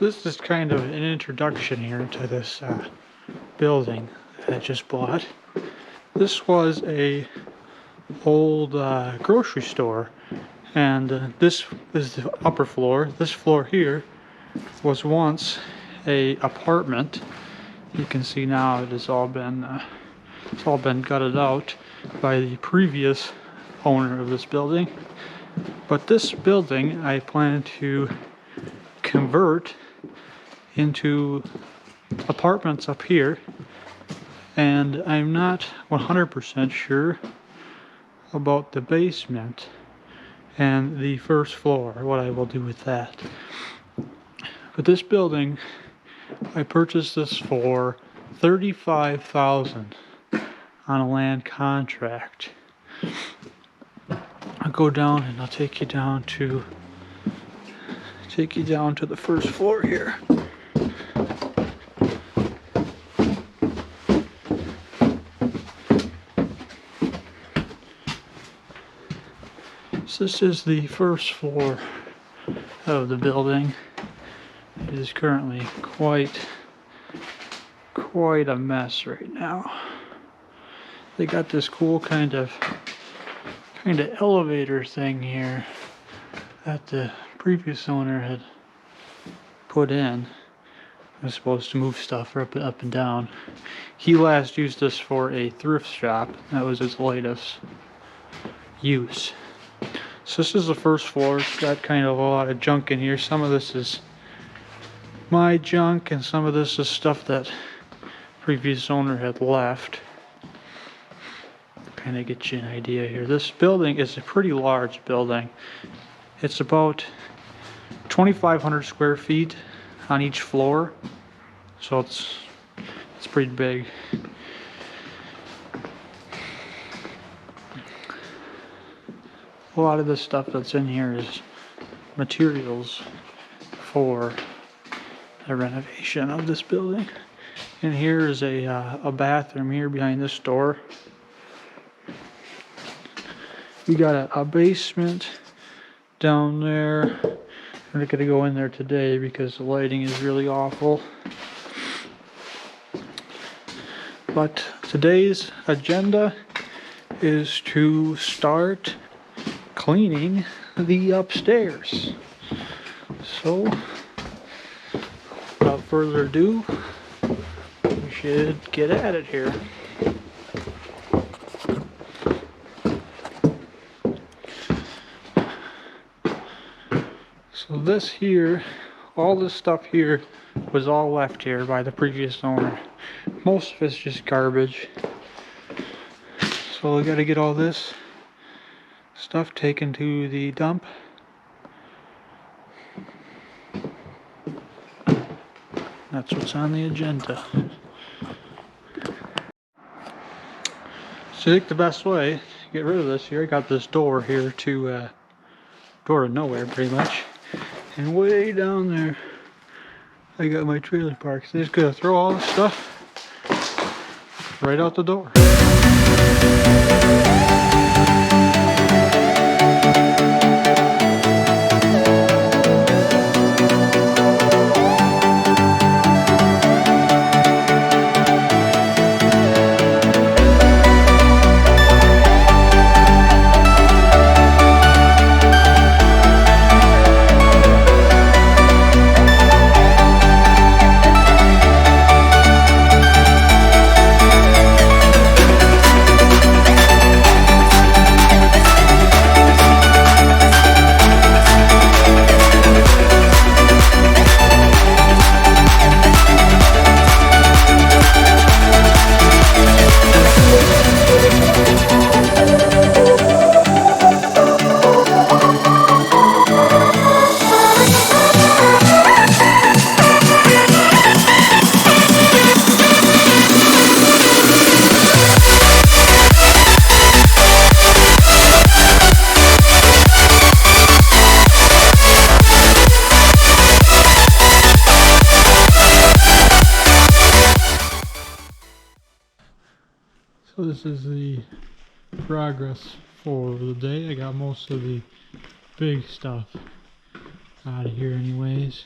This is kind of an introduction here to this building that I just bought. This was a old grocery store, and this is the upper floor. This floor here was once a apartment. You can see now it has all been gutted out by the previous owner of this building. But this building I plan to convert into apartments up here, and I'm not 100% sure about the basement and the first floor, what I will do with that. But this building, I purchased this for $35,000 on a land contract. I'll go down and I'll take you down to the first floor here. So this is the first floor of the building. It is currently quite a mess right now. They got this cool kind of elevator thing here that the previous owner had put in. It was supposed to move stuff up and down. He last used this for a thrift shop. That was his latest use. So this is the first floor. It's got kind of a lot of junk in here. Some of this is my junk, and some of this is stuff that previous owner had left. Kind of get you an idea here. This building is a pretty large building. It's about 2,500 square feet on each floor, so it's pretty big. A lot of the stuff that's in here is materials for the renovation of this building. And here is a bathroom here behind this door. We got a basement down there. We're not gonna go in there today because the lighting is really awful. But today's agenda is to start cleaning the upstairs. So, without further ado, we should get at it here. So this here, all this stuff here was all left here by the previous owner. Most of it's just garbage. So we gotta get all this stuff taken to the dump. That's what's on the agenda. So I think the best way to get rid of this here, I got this door here to door to nowhere pretty much. And way down there I got my trailer park. So I'm just gonna throw all this stuff right out the door. So this is the progress for the day. I got most of the big stuff out of here anyways.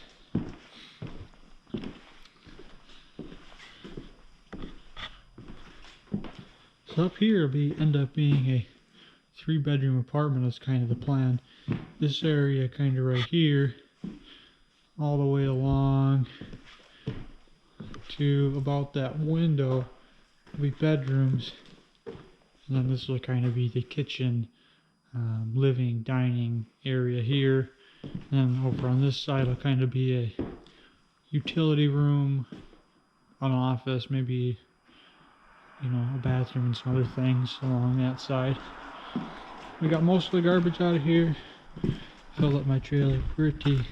So up here end up being a 3-bedroom apartment is kind of the plan. This area kind of right here, all the way along to about that window will be bedrooms. And then this will kind of be the kitchen, living, dining area here. And then over on this side will kind of be a utility room, an office, maybe, you know, a bathroom and some other things along that side. We got most of the garbage out of here. Filled up my trailer pretty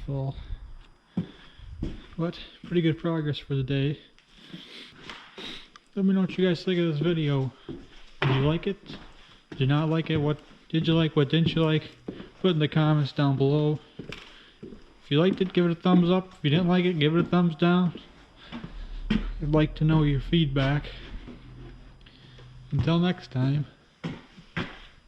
full. But pretty good progress for the day. Let me know what you guys think of this video. Did you like it? Did you not like it? What did you like? What didn't you like? Put in the comments down below. If you liked it, give it a thumbs up. If you didn't like it, give it a thumbs down. I'd like to know your feedback. Until next time.